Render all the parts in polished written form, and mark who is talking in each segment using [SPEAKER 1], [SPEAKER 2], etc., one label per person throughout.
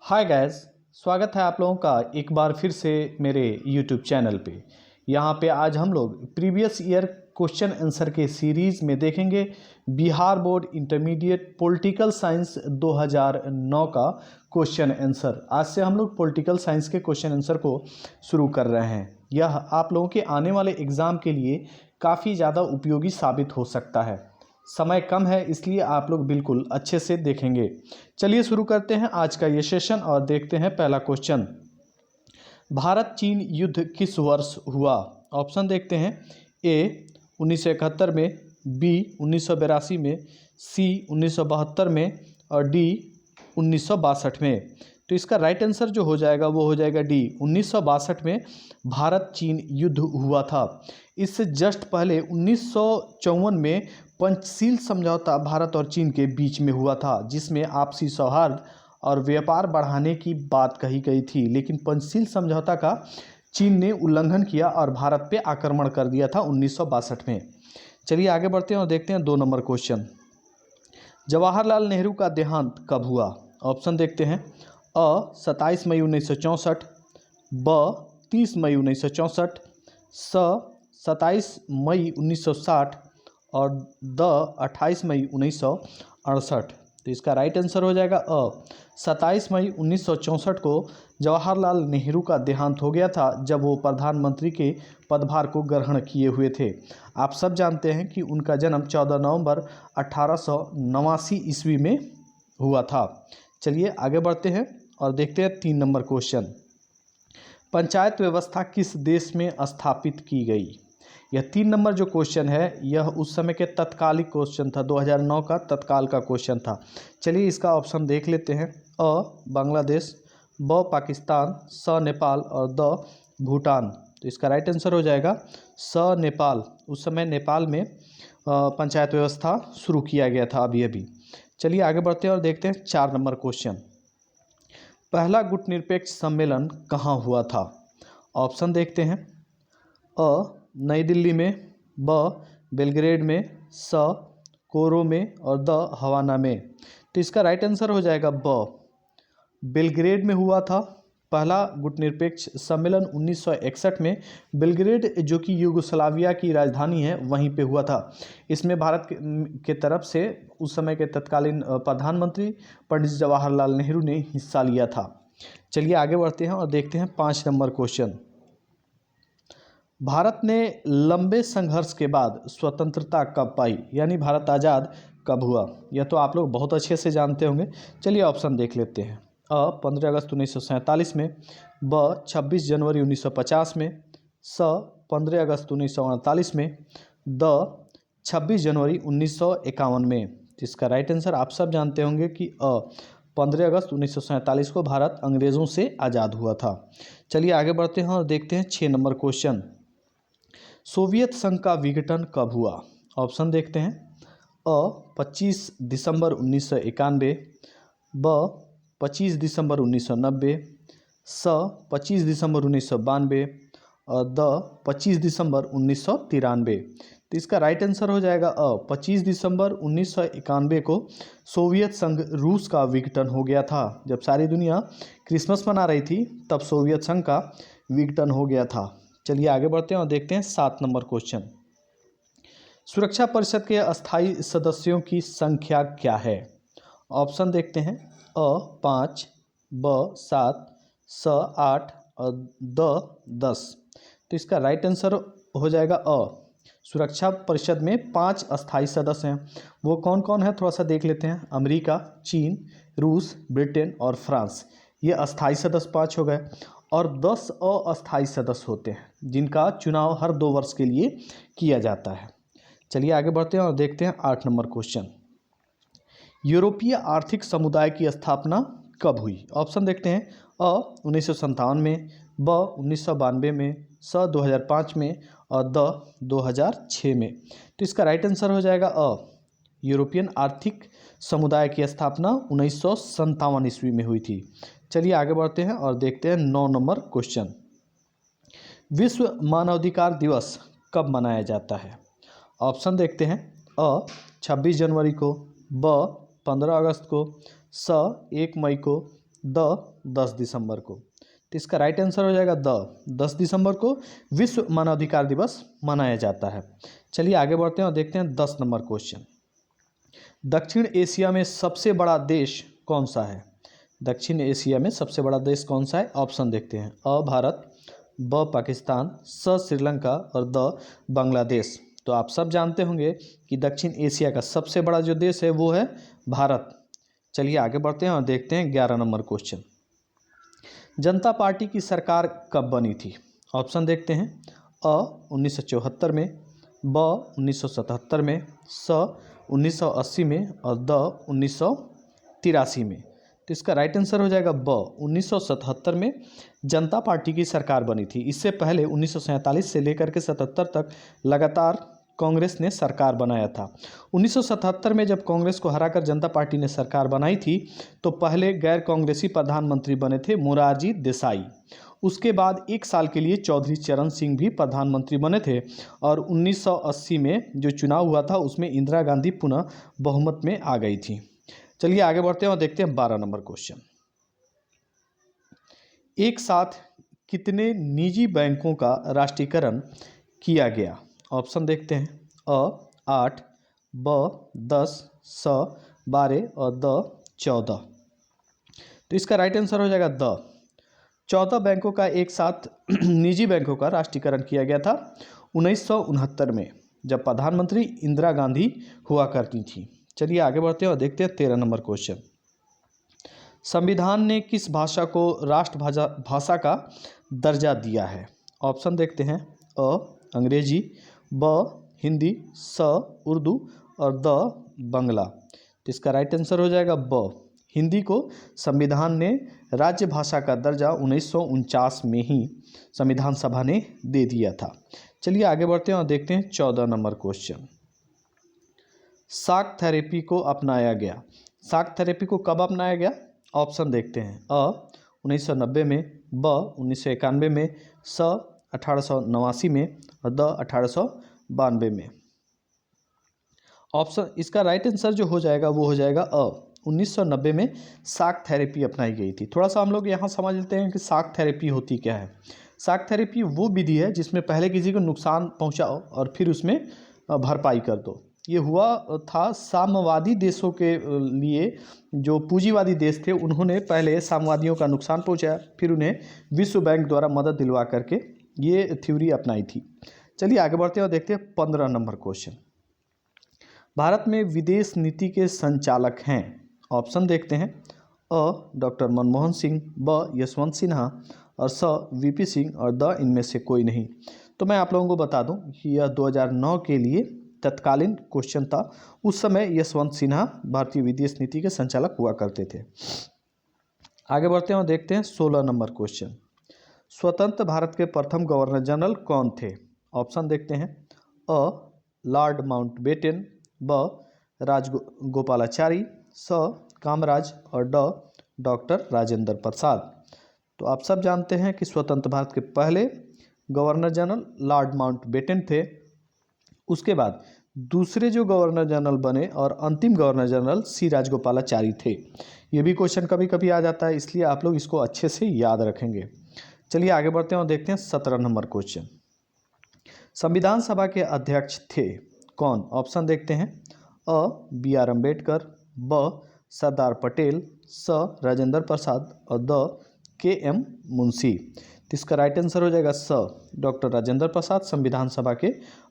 [SPEAKER 1] Hi guys, स्वागत है आप लोगों का एक बार फिर से मेरे यूट्यूब चैनल पे। यहाँ पे आज हम लोग प्रीवियस ईयर क्वेश्चन आंसर के सीरीज़ में देखेंगे Bihar board intermediate political science 2009 का क्वेश्चन आंसर। आज से हम लोग पॉलिटिकल साइंस के क्वेश्चन आंसर को शुरू कर रहे हैं। यह आप लोगों के आने वाले एग्ज़ाम के लिए काफ़ी ज़्यादा उपयोगी साबित हो सकता है। समय कम है इसलिए आप लोग बिल्कुल अच्छे से देखेंगे। चलिए शुरू करते हैं आज का ये सेशन और देखते हैं पहला क्वेश्चन। भारत चीन युद्ध किस वर्ष हुआ? ऑप्शन देखते हैं। ए 1971 में, बी 1982 में, सी 1972 में और डी 1962 में। तो इसका राइट आंसर जो हो जाएगा वो हो जाएगा डी 1962 में भारत चीन युद्ध हुआ था। इससे जस्ट पहले 1954 में पंचशील समझौता भारत और चीन के बीच में हुआ था, जिसमें आपसी सौहार्द और व्यापार बढ़ाने की बात कही गई थी। लेकिन पंचशील समझौता का चीन ने उल्लंघन किया और भारत पे आक्रमण कर दिया था 1962 में। चलिए आगे बढ़ते हैं और देखते हैं 2 नंबर क्वेश्चन। जवाहरलाल नेहरू का देहांत कब हुआ? ऑप्शन देखते हैं। अ 27 मई 1964, ब 30 मई 1964, स 27 मई 1960 और द 28 मई 1968। तो इसका राइट आंसर हो जाएगा अ 27 मई 1964 को जवाहरलाल नेहरू का देहांत हो गया था, जब वो प्रधानमंत्री के पदभार को ग्रहण किए हुए थे। आप सब जानते हैं कि उनका जन्म 14 नवंबर 1889 ईस्वी में हुआ था। चलिए आगे बढ़ते हैं और देखते हैं 3 नंबर क्वेश्चन। पंचायत व्यवस्था किस देश में स्थापित की गई? यह 3 नंबर जो क्वेश्चन है यह उस समय के तत्कालिक क्वेश्चन था, 2009 का तत्काल का क्वेश्चन था। चलिए इसका ऑप्शन देख लेते हैं। अ बांग्लादेश, ब पाकिस्तान, स नेपाल और द भूटान। तो इसका राइट आंसर हो जाएगा स नेपाल। उस समय नेपाल में पंचायत व्यवस्था शुरू किया गया था अभी। चलिए आगे बढ़ते हैं और देखते हैं 4 नंबर क्वेश्चन। पहला गुटनिरपेक्ष सम्मेलन कहाँ हुआ था? ऑप्शन देखते हैं। अ नई दिल्ली में, ब बेलग्रेड में, स कोरो में और द हवाना में। तो इसका राइट आंसर हो जाएगा ब बेलग्रेड में हुआ था। पहला गुटनिरपेक्ष सम्मेलन 1961 में बेलग्रेड, जो कि यूगोस्लाविया की राजधानी है, वहीं पे हुआ था। इसमें भारत के तरफ से उस समय के तत्कालीन प्रधानमंत्री पंडित जवाहरलाल नेहरू ने हिस्सा लिया था। चलिए आगे बढ़ते हैं और देखते हैं 5 नंबर क्वेश्चन। भारत ने लंबे संघर्ष के बाद स्वतंत्रता कब पाई? यानी भारत आज़ाद कब हुआ? यह तो आप लोग बहुत अच्छे से जानते होंगे। चलिए ऑप्शन देख लेते हैं। अ 15 अगस्त 1947 में, ब 26 जनवरी 1950 में, स 15 अगस्त 1948 में, द 26 जनवरी 1951 में। इसका राइट आंसर आप सब जानते होंगे कि 15 अगस्त 1947 को भारत अंग्रेज़ों से आज़ाद हुआ था। चलिए आगे बढ़ते हैं और देखते हैं 6 नंबर क्वेश्चन। सोवियत संघ का विघटन कब हुआ? ऑप्शन देखते हैं। अ 25 दिसंबर 1991, ब 25 दिसंबर 1990, स 25 दिसंबर 1992 और द 25 दिसंबर 1993। तो इसका राइट आंसर हो जाएगा अ 25 दिसंबर 1991 को सोवियत संघ रूस का विघटन हो गया था। जब सारी दुनिया क्रिसमस मना रही थी तब सोवियत संघ का विघटन हो गया था। चलिए आगे बढ़ते हैं और देखते हैं 7 नंबर क्वेश्चन। सुरक्षा परिषद के अस्थायी सदस्यों की संख्या क्या है? ऑप्शन देखते हैं। अ 5, ब 7, स 8 और द 10। तो इसका राइट आंसर हो जाएगा अ। सुरक्षा परिषद में 5 अस्थायी सदस्य हैं। वो कौन कौन है थोड़ा सा देख लेते हैं। अमेरिका, चीन, रूस, ब्रिटेन और फ्रांस। ये अस्थायी सदस्य 5 हो गए और 10 अस्थायी सदस्य होते हैं जिनका चुनाव हर 2 वर्ष के लिए किया जाता है। चलिए आगे बढ़ते हैं और देखते हैं 8 नंबर क्वेश्चन। यूरोपीय आर्थिक समुदाय की स्थापना कब हुई? ऑप्शन देखते हैं। अ 1957 में, ब 1992 में, स 2005 में और द 2006 में। तो इसका राइट आंसर हो जाएगा अ। यूरोपियन आर्थिक समुदाय की स्थापना 1957 ईस्वी में हुई थी। चलिए आगे बढ़ते हैं और देखते हैं 9 नंबर क्वेश्चन। विश्व मानवाधिकार दिवस कब मनाया जाता है? ऑप्शन देखते हैं। अ 26 जनवरी को, ब 15 अगस्त को, स 1 मई को, 10 दिसंबर को। तो इसका राइट आंसर हो जाएगा 10 दिसंबर को विश्व मानवाधिकार दिवस मनाया जाता है। चलिए आगे बढ़ते हैं और देखते हैं 10 नंबर क्वेश्चन। दक्षिण एशिया में सबसे बड़ा देश कौन सा है? दक्षिण एशिया में सबसे बड़ा देश कौन सा है? ऑप्शन देखते हैं। अ भारत, ब पाकिस्तान, स श्रीलंका और द बांग्लादेश। तो आप सब जानते होंगे कि दक्षिण एशिया का सबसे बड़ा जो देश है वो है भारत। चलिए आगे बढ़ते हैं और देखते हैं 11 नंबर क्वेश्चन। जनता पार्टी की सरकार कब बनी थी? ऑप्शन देखते हैं। अ 1974 में, ब 1977 में, स 1980 में और द 1983 में। तो इसका राइट आंसर हो जाएगा ब 1977 में जनता पार्टी की सरकार बनी थी। इससे पहले 1947 से लेकर के 77 तक लगातार कांग्रेस ने सरकार बनाया था। 1977 में जब कांग्रेस को हराकर जनता पार्टी ने सरकार बनाई थी तो पहले गैर कांग्रेसी प्रधानमंत्री बने थे मोरारजी देसाई। उसके बाद 1 साल के लिए चौधरी चरण सिंह भी प्रधानमंत्री बने थे और 1980 में जो चुनाव हुआ था उसमें इंदिरा गांधी पुनः बहुमत में आ गई थी। चलिए आगे बढ़ते हैं और देखते हैं 12 नंबर क्वेश्चन। एक साथ कितने निजी बैंकों का राष्ट्रीयकरण किया गया? ऑप्शन देखते हैं। अ 8, ब 10, स 12 और द 14। तो इसका राइट आंसर हो जाएगा द 14 बैंकों का एक साथ निजी बैंकों का राष्ट्रीयकरण किया गया था 1969 में, जब प्रधानमंत्री इंदिरा गांधी हुआ करती थी। चलिए आगे बढ़ते हैं और देखते हैं 13 नंबर क्वेश्चन। संविधान ने किस भाषा को राष्ट्रभाषा भाषा का दर्जा दिया है? ऑप्शन देखते हैं। अ अंग्रेजी, ब हिंदी, स उर्दू और द बंगला। तो इसका राइट आंसर हो जाएगा ब हिंदी को संविधान ने राज्य भाषा का दर्जा 1949 में ही संविधान सभा ने दे दिया था। चलिए आगे बढ़ते हैं और देखते हैं 14 नंबर क्वेश्चन। शॉक थेरेपी को अपनाया गया। शॉक थेरेपी को कब अपनाया गया? ऑप्शन देखते हैं। अ 1990 में, ब 1991 में, स 1889 में और द 1892 में। ऑप्शन इसका राइट आंसर जो हो जाएगा वो हो जाएगा अ 1990 में शॉक थेरेपी अपनाई गई थी। थोड़ा सा हम लोग यहाँ समझ लेते हैं कि शॉक थेरेपी होती क्या है। शॉक थेरेपी वो विधि है जिसमें पहले किसी को नुकसान पहुँचाओ और फिर उसमें भरपाई कर दो। ये हुआ था साम्यवादी देशों के लिए। जो पूंजीवादी देश थे उन्होंने पहले साम्यवादियों का नुकसान पहुंचाया, फिर उन्हें विश्व बैंक द्वारा मदद दिलवा करके ये थ्योरी अपनाई थी। चलिए आगे बढ़ते हैं और देखते हैं 15 नंबर क्वेश्चन। भारत में विदेश नीति के संचालक हैं। ऑप्शन देखते हैं। अ डॉक्टर मनमोहन सिंह, ब यशवंत सिन्हा और स वीपी सिंह और द इनमें से कोई नहीं। तो मैं आप लोगों को बता दूं कि यह 2009 के लिए तत्कालीन क्वेश्चन था। उस समय यशवंत सिन्हा भारतीय विदेश नीति के संचालक हुआ करते थे। आगे बढ़ते हैं और देखते हैं 16 नंबर क्वेश्चन। स्वतंत्र भारत के प्रथम गवर्नर जनरल कौन थे? ऑप्शन देखते हैं। अ लॉर्ड माउंटबेटन, ब राजगोपालाचारी, स कामराज और ड डॉक्टर राजेंद्र प्रसाद। तो आप सब जानते हैं कि स्वतंत्र भारत के पहले गवर्नर जनरल लॉर्ड माउंटबेटन थे। उसके बाद दूसरे जो गवर्नर जनरल बने और अंतिम गवर्नर जनरल सी राजगोपालाचारी थे। ये भी क्वेश्चन कभी कभी आ जाता है, इसलिए आप लोग इसको अच्छे से याद रखेंगे। चलिए आगे बढ़ते हैं और देखते हैं 17 नंबर क्वेश्चन। संविधान सभा के अध्यक्ष थे कौन? ऑप्शन देखते हैं। अ बी आर अम्बेडकर, ब सरदार पटेल, स राजेंद्र प्रसाद और द के एम मुंशी। तो इसका राइट आंसर हो जाएगा स डॉक्टर राजेंद्र प्रसाद संविधान सभा के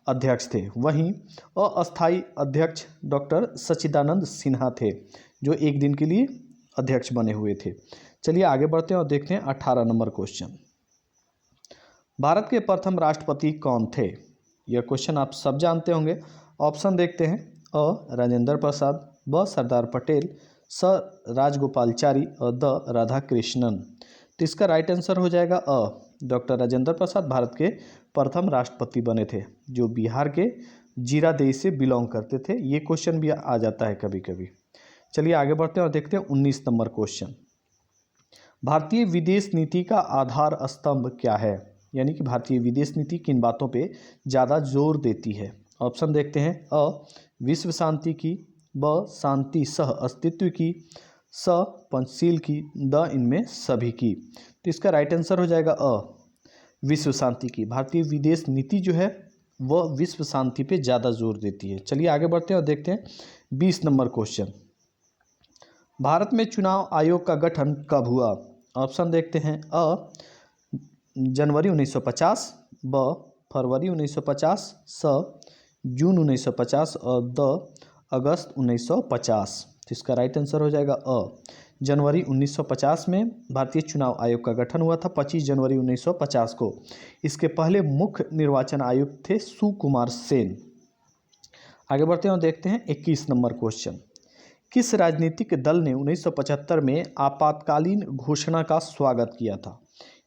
[SPEAKER 1] अध्यक्ष थे। वहीं अस्थायी अध्यक्ष डॉक्टर सच्चिदानंद सिन्हा थे जो एक दिन के लिए अध्यक्ष बने हुए थे। चलिए आगे बढ़ते हैं और देखते हैं 18 नंबर क्वेश्चन। भारत के प्रथम राष्ट्रपति कौन थे? यह क्वेश्चन आप सब जानते होंगे। ऑप्शन देखते हैं। अ राजेंद्र प्रसाद, ब सरदार पटेल, स राजगोपालाचारी और द राधाकृष्णन। तो इसका राइट आंसर हो जाएगा अ डॉक्टर राजेंद्र प्रसाद भारत के प्रथम राष्ट्रपति बने थे जो बिहार के जीरादेई से बिलोंग करते थे। ये क्वेश्चन भी आ जाता है कभी कभी। चलिए आगे बढ़ते हैं और देखते हैं 19 नंबर क्वेश्चन। भारतीय विदेश नीति का आधार स्तंभ क्या है? यानी कि भारतीय विदेश नीति किन बातों पे ज़्यादा जोर देती है? ऑप्शन देखते हैं। अ विश्व शांति की, ब शांति सह अस्तित्व की, स पंचशील की, द इनमें सभी की। तो इसका राइट आंसर हो जाएगा अ विश्व शांति की। भारतीय विदेश नीति जो है वह विश्व शांति पे ज़्यादा जोर देती है। चलिए आगे बढ़ते हैं और देखते हैं 20 नंबर क्वेश्चन। भारत में चुनाव आयोग का गठन कब हुआ? ऑप्शन देखते हैं। अ जनवरी 1950, ब फरवरी 1950, स जून 1950 और द अगस्त 1950। तो इसका राइट आंसर हो जाएगा अ जनवरी 1950 में भारतीय चुनाव आयोग का गठन हुआ था, 25 जनवरी 1950 को। इसके पहले मुख्य निर्वाचन आयुक्त थे सुकुमार सेन। आगे बढ़ते हैं और देखते हैं 21 नंबर क्वेश्चन। किस राजनीतिक दल ने 1975 में आपातकालीन घोषणा का स्वागत किया था?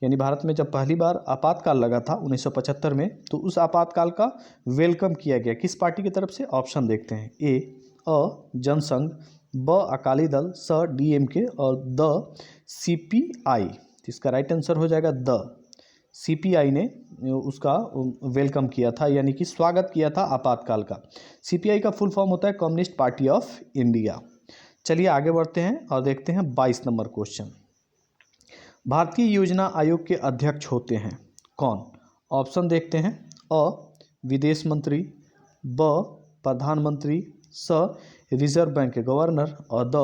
[SPEAKER 1] यानी भारत में जब पहली बार आपातकाल लगा था 1975 में, तो उस आपातकाल का वेलकम किया गया किस पार्टी की तरफ से? ऑप्शन देखते हैं। ए जनसंघ, ब अकाली दल, स डीएमके और द सीपीआई। तो इसका राइट आंसर हो जाएगा द सीपीआई ने उसका वेलकम किया था, यानी कि स्वागत किया था आपातकाल का। सीपीआई का फुल फॉर्म होता है कम्युनिस्ट पार्टी ऑफ इंडिया। चलिए आगे बढ़ते हैं और देखते हैं 22 नंबर क्वेश्चन। भारतीय योजना आयोग के अध्यक्ष होते हैं कौन? ऑप्शन देखते हैं। अ विदेश मंत्री, ब प्रधानमंत्री, स रिजर्व बैंक के गवर्नर और द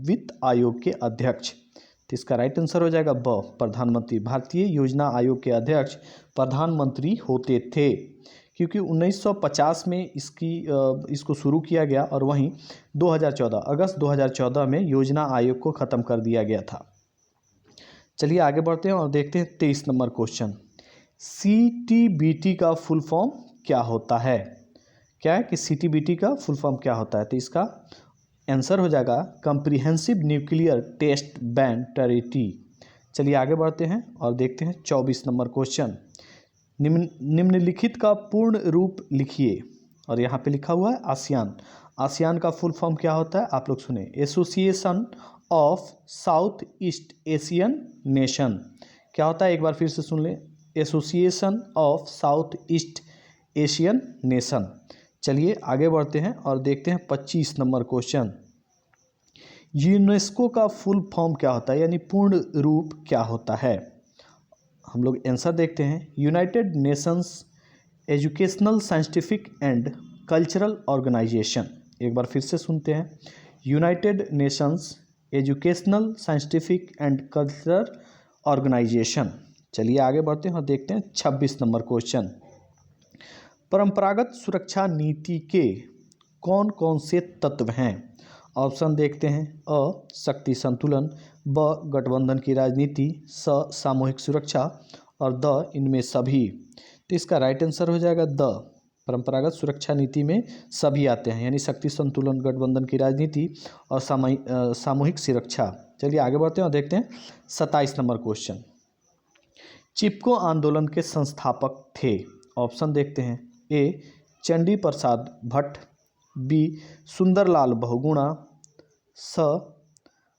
[SPEAKER 1] वित्त आयोग के अध्यक्ष। तो इसका राइट आंसर हो जाएगा ब प्रधानमंत्री। भारतीय योजना आयोग के अध्यक्ष प्रधानमंत्री होते थे, क्योंकि 1950 में इसको शुरू किया गया और वहीं 2014 अगस्त 2014 में योजना आयोग को ख़त्म कर दिया गया था। चलिए आगे बढ़ते हैं और देखते हैं 23 नंबर क्वेश्चन। सीटीबीटी का फुल फॉर्म क्या होता है? क्या है कि सीटीबीटी का फुल फॉर्म क्या होता है? तो इसका आंसर हो जाएगा comprehensive nuclear test ban treaty. चलिए आगे बढ़ते हैं और देखते हैं 24 नंबर क्वेश्चन। निम्नलिखित का पूर्ण रूप लिखिए, और यहाँ पे लिखा हुआ है आसियान। आसियान का फुल फॉर्म क्या होता है? आप लोग सुने। Association of south east Asian nation. क्या होता है? एक बार फिर से सुन लें। Association of south east Asian nation. चलिए आगे बढ़ते हैं और देखते हैं 25 नंबर क्वेश्चन। यूनेस्को का फुल फॉर्म क्या होता है, यानी पूर्ण रूप क्या होता है? हम लोग आंसर देखते हैं। United Nations educational, scientific and cultural organization. एक बार फिर से सुनते हैं। United Nations educational, scientific and cultural organization. चलिए आगे बढ़ते हैं और देखते हैं 26 नंबर क्वेश्चन। परंपरागत सुरक्षा नीति के कौन कौन से तत्व हैं? ऑप्शन देखते हैं। अ शक्ति संतुलन, ब गठबंधन की राजनीति, स सामूहिक सुरक्षा और द इनमें सभी। तो इसका राइट आंसर हो जाएगा द। परंपरागत सुरक्षा नीति में सभी आते हैं, यानी शक्ति संतुलन, गठबंधन की राजनीति और सामूहिक सुरक्षा। चलिए आगे बढ़ते हैं और देखते हैं 27 नंबर क्वेश्चन। चिपको आंदोलन के संस्थापक थे? ऑप्शन देखते हैं। ए चंडी प्रसाद भट्ट, बी सुंदरलाल बहुगुणा, स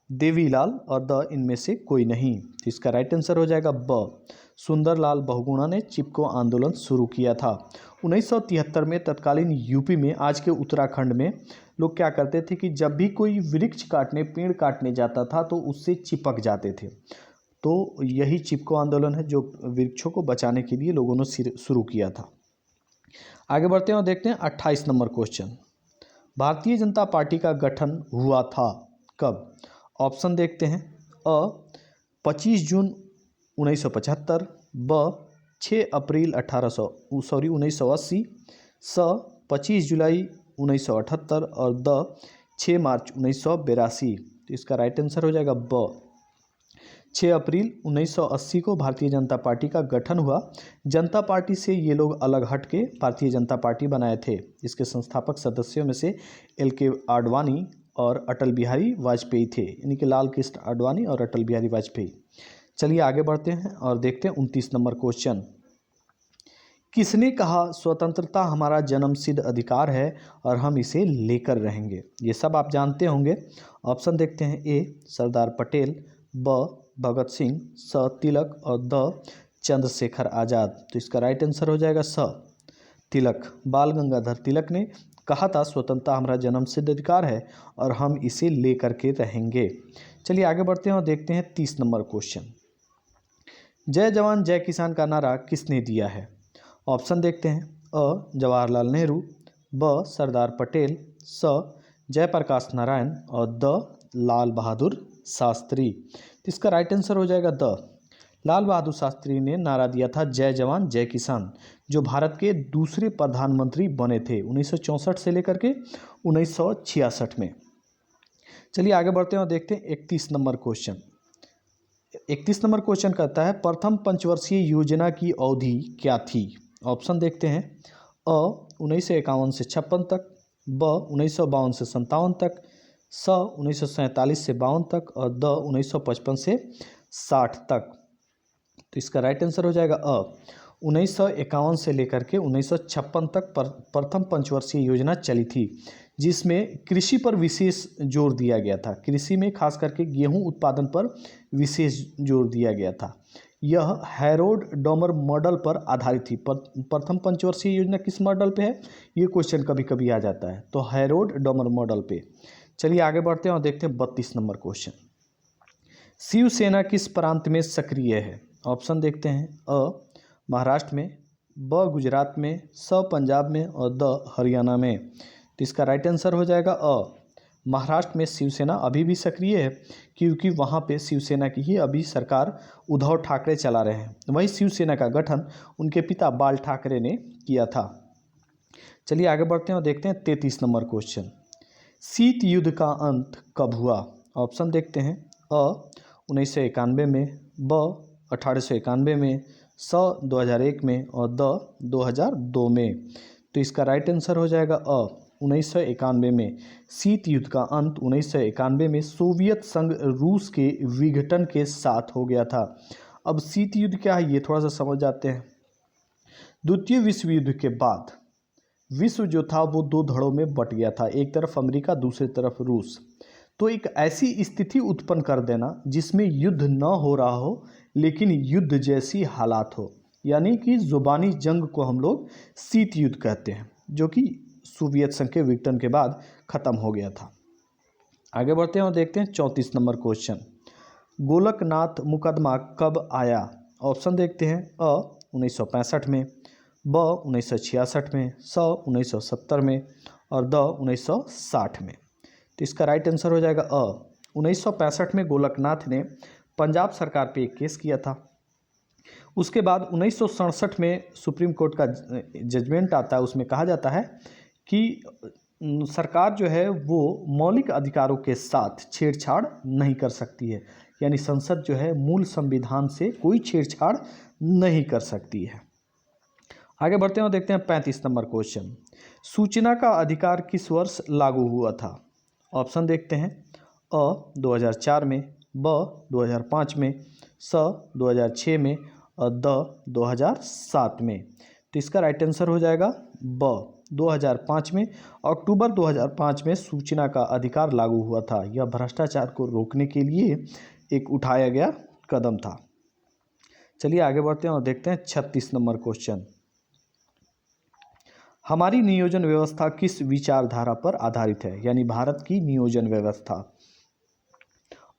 [SPEAKER 1] देवीलाल और द इनमें से कोई नहीं। तो इसका राइट आंसर हो जाएगा ब सुंदरलाल बहुगुणा ने चिपको आंदोलन शुरू किया था। 1973 में तत्कालीन यूपी में, आज के उत्तराखंड में, लोग क्या करते थे कि जब भी कोई वृक्ष काटने, पेड़ काटने जाता था तो उससे चिपक जाते थे। तो यही चिपको आंदोलन है जो वृक्षों को बचाने के लिए लोगों ने शुरू किया था। आगे बढ़ते हैं और देखते हैं 28 number question. Bharatiya Janata party का गठन हुआ था कब? ऑप्शन देखते हैं। अ 25 जून 1975, ब 6 अप्रैल 1980, स 25 जुलाई 1978 और द 6 मार्च 1982। तो इसका राइट आंसर हो जाएगा ब 6 अप्रैल 1980 को भारतीय जनता पार्टी का गठन हुआ। जनता पार्टी से ये लोग अलग हट के भारतीय जनता पार्टी बनाए थे। इसके संस्थापक सदस्यों में से LK आडवाणी और अटल बिहारी वाजपेयी थे, यानी कि लाल कृष्ण आडवाणी और अटल बिहारी वाजपेयी। चलिए आगे बढ़ते हैं और देखते हैं 29 नंबर क्वेश्चन। किसने कहा स्वतंत्रता हमारा जन्मसिद्ध अधिकार है और हम इसे लेकर रहेंगे? ये सब आप जानते होंगे। ऑप्शन देखते हैं। ए सरदार पटेल, ब भगत सिंह, स तिलक और द चंद्रशेखर आज़ाद। तो इसका राइट आंसर हो जाएगा स तिलक। बाल गंगाधर तिलक ने कहा था स्वतंत्रता हमारा जन्मसिद्ध अधिकार है और हम इसे लेकर के रहेंगे। चलिए आगे बढ़ते हैं और देखते हैं 30 नंबर क्वेश्चन। जय जवान जय किसान का नारा किसने दिया है? ऑप्शन देखते हैं। अ जवाहरलाल नेहरू, ब सरदार पटेल, स जयप्रकाश नारायण और द लाल बहादुर शास्त्री। तो इसका राइट आंसर हो जाएगा द लाल बहादुर शास्त्री ने नारा दिया था जय जवान जय किसान, जो भारत के दूसरे प्रधानमंत्री बने थे 1964 से लेकर के 1966 में। चलिए आगे बढ़ते हैं और देखते हैं 31 नंबर क्वेश्चन। 31 नंबर क्वेश्चन कहता है प्रथम पंचवर्षीय योजना की अवधि क्या थी? ऑप्शन देखते हैं। अ 1951 से 56 तक, ब 1952 से 57 तक, स 1947 से 52 तक और द 1955 से 60 तक। तो इसका राइट आंसर हो जाएगा अ 1951 से लेकर के 1956 तक प्रथम पंचवर्षीय योजना चली थी, जिसमें कृषि पर विशेष जोर दिया गया था। कृषि में खास करके गेहूं उत्पादन पर विशेष जोर दिया गया था। यह हैरोल्ड डॉमर मॉडल पर आधारित थी। प्रथम पंचवर्षीय योजना किस मॉडल पे है? ये क्वेश्चन कभी कभी आ जाता है, तो हैरोल्ड डॉमर मॉडल पे। चलिए आगे बढ़ते हैं और देखते हैं 32 नंबर क्वेश्चन। शिवसेना किस प्रांत में सक्रिय है? ऑप्शन देखते हैं। अ महाराष्ट्र में, ब गुजरात में, स पंजाब में और द हरियाणा में। तो इसका राइट आंसर हो जाएगा अ महाराष्ट्र में शिवसेना अभी भी सक्रिय है, क्योंकि वहाँ पे शिवसेना की ही अभी सरकार उद्धव ठाकरे चला रहे हैं। वही शिवसेना का गठन उनके पिता बाल ठाकरे ने किया था। चलिए आगे बढ़ते हैं और देखते हैं 33 नंबर क्वेश्चन। शीत युद्ध का अंत कब हुआ? ऑप्शन देखते हैं। अ 1991 में, ब 1891 में, स 2001 में और द 2002 में। तो इसका राइट आंसर हो जाएगा अ 1991 में। शीत युद्ध का अंत 1991 में सोवियत संघ रूस के विघटन के साथ हो गया था। अब शीत युद्ध क्या है ये थोड़ा सा समझ जाते हैं। द्वितीय विश्व युद्ध के बाद विश्व जो था वो दो धड़ों में बट गया था, एक तरफ अमेरिका, दूसरी तरफ रूस। तो एक ऐसी स्थिति उत्पन्न कर देना जिसमें युद्ध न हो रहा हो लेकिन युद्ध जैसी हालात हो, यानी कि जुबानी जंग को हम लोग शीत युद्ध कहते हैं, जो कि सोवियत संघ के विघटन के बाद खत्म हो गया था। आगे बढ़ते हैं और देखते हैं 34 नंबर क्वेश्चन। गोलकनाथ मुकदमा कब आया? ऑप्शन देखते हैं। अ 1965 में, ब 1966 में, स 1970 में और द 1960 में। तो इसका राइट आंसर हो जाएगा अ 1965 में गोलकनाथ ने पंजाब सरकार पे एक केस किया था। उसके बाद 1967 में सुप्रीम कोर्ट का जजमेंट आता है, उसमें कहा जाता है कि सरकार जो है वो मौलिक अधिकारों के साथ छेड़छाड़ नहीं कर सकती है, यानी संसद जो है मूल संविधान से कोई छेड़छाड़ नहीं कर सकती है। आगे बढ़ते हैं और देखते हैं 35 नंबर क्वेश्चन। सूचना का अधिकार किस वर्ष लागू हुआ था? ऑप्शन देखते हैं। अ 2004 में, ब 2005 में, स 2006 में और द 2007 में। तो इसका राइट आंसर हो जाएगा ब 2005 में। अक्टूबर 2005 में सूचना का अधिकार लागू हुआ था। यह भ्रष्टाचार को रोकने के लिए एक उठाया गया कदम था। चलिए आगे बढ़ते हैं और देखते हैं 36 नंबर क्वेश्चन। हमारी नियोजन व्यवस्था किस विचारधारा पर आधारित है, यानी भारत की नियोजन व्यवस्था?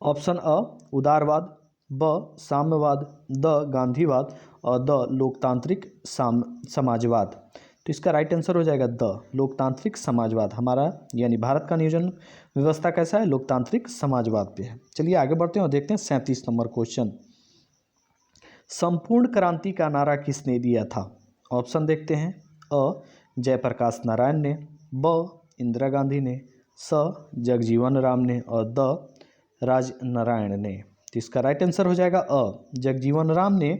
[SPEAKER 1] ऑप्शन अ उदारवाद, ब साम्यवाद, द गांधीवाद और द लोकतांत्रिक समाजवाद। तो इसका राइट आंसर हो जाएगा द लोकतांत्रिक समाजवाद। हमारा यानी भारत का नियोजन व्यवस्था कैसा है? लोकतांत्रिक समाजवाद पे है। चलिए आगे बढ़ते हैं और देखते हैं 37 नंबर क्वेश्चन। संपूर्ण क्रांति का नारा किसने दिया था? ऑप्शन देखते हैं। अ जयप्रकाश नारायण ने, ब इंदिरा गांधी ने, स जगजीवन राम ने और द राजनारायण ने। तो इसका राइट आंसर हो जाएगा अ जगजीवन राम ने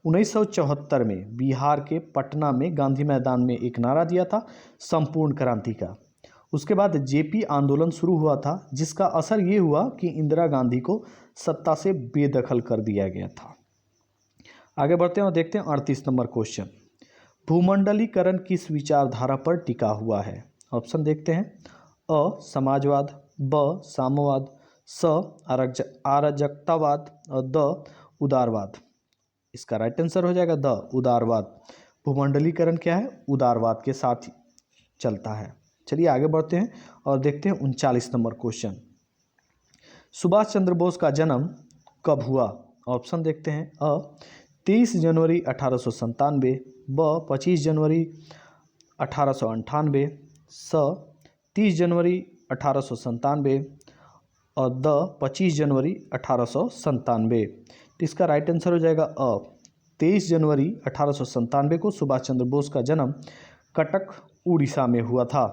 [SPEAKER 1] 1974 में बिहार के पटना में गांधी मैदान में एक नारा दिया था संपूर्ण क्रांति का। उसके बाद जेपी आंदोलन शुरू हुआ था, जिसका असर ये हुआ कि इंदिरा गांधी को सत्ता से बेदखल कर दिया गया था। आगे बढ़ते हैं और देखते हैं 38 नंबर क्वेश्चन। भूमंडलीकरण किस विचारधारा पर टिका हुआ है? ऑप्शन देखते हैं। अ समाजवाद, ब साम्यवाद, स अराजकतावाद और द उदारवाद। इसका राइट आंसर हो जाएगा द उदारवाद। भूमंडलीकरण क्या है? उदारवाद के साथ चलता है। चलिए आगे बढ़ते हैं और देखते हैं 39 नंबर क्वेश्चन। सुभाष चंद्र बोस का जन्म कब हुआ? ऑप्शन देखते हैं। अ 23 जनवरी 1897, ब 25 जनवरी 1898, स 30 जनवरी 1897 और द 25 जनवरी 1897। तो इसका राइट आंसर हो जाएगा अ 23 जनवरी 1897 को सुभाष चंद्र बोस का जन्म कटक उड़ीसा में हुआ था।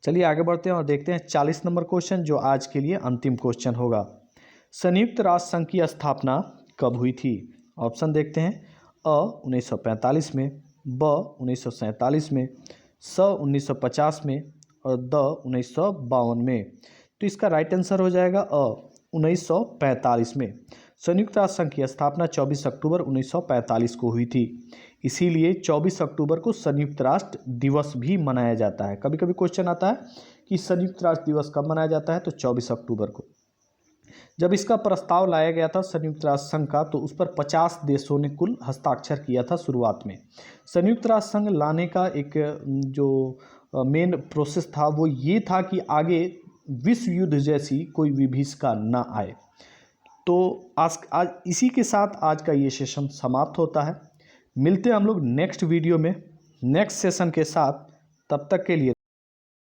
[SPEAKER 1] चलिए आगे बढ़ते हैं और देखते हैं 40 नंबर क्वेश्चन, जो आज के लिए अंतिम क्वेश्चन होगा। संयुक्त राष्ट्र संघ की स्थापना कब हुई थी? ऑप्शन देखते हैं। अ 1945 में, ब 1947 में, स 1950 में और द 1952 में। तो इसका राइट आंसर हो जाएगा अ 1945 में। संयुक्त राष्ट्र संघ की स्थापना 24 अक्टूबर 1945 को हुई थी। इसीलिए 24 अक्टूबर को संयुक्त राष्ट्र दिवस भी मनाया जाता है। कभी कभी क्वेश्चन आता है कि संयुक्त राष्ट्र दिवस कब मनाया जाता है, तो 24 अक्टूबर को। जब इसका प्रस्ताव लाया गया था संयुक्त राष्ट्र संघ का, तो उस पर 50 देशों ने कुल हस्ताक्षर किया था शुरुआत में। संयुक्त राष्ट्र संघ लाने का एक जो मेन प्रोसेस था वो ये था कि आगे विश्व युद्ध जैसी कोई विभीषिका ना आए। तो आज इसी के साथ आज का ये सेशन समाप्त होता है। मिलते हैं हम लोग नेक्स्ट वीडियो में नेक्स्ट सेशन के साथ। तब तक के लिए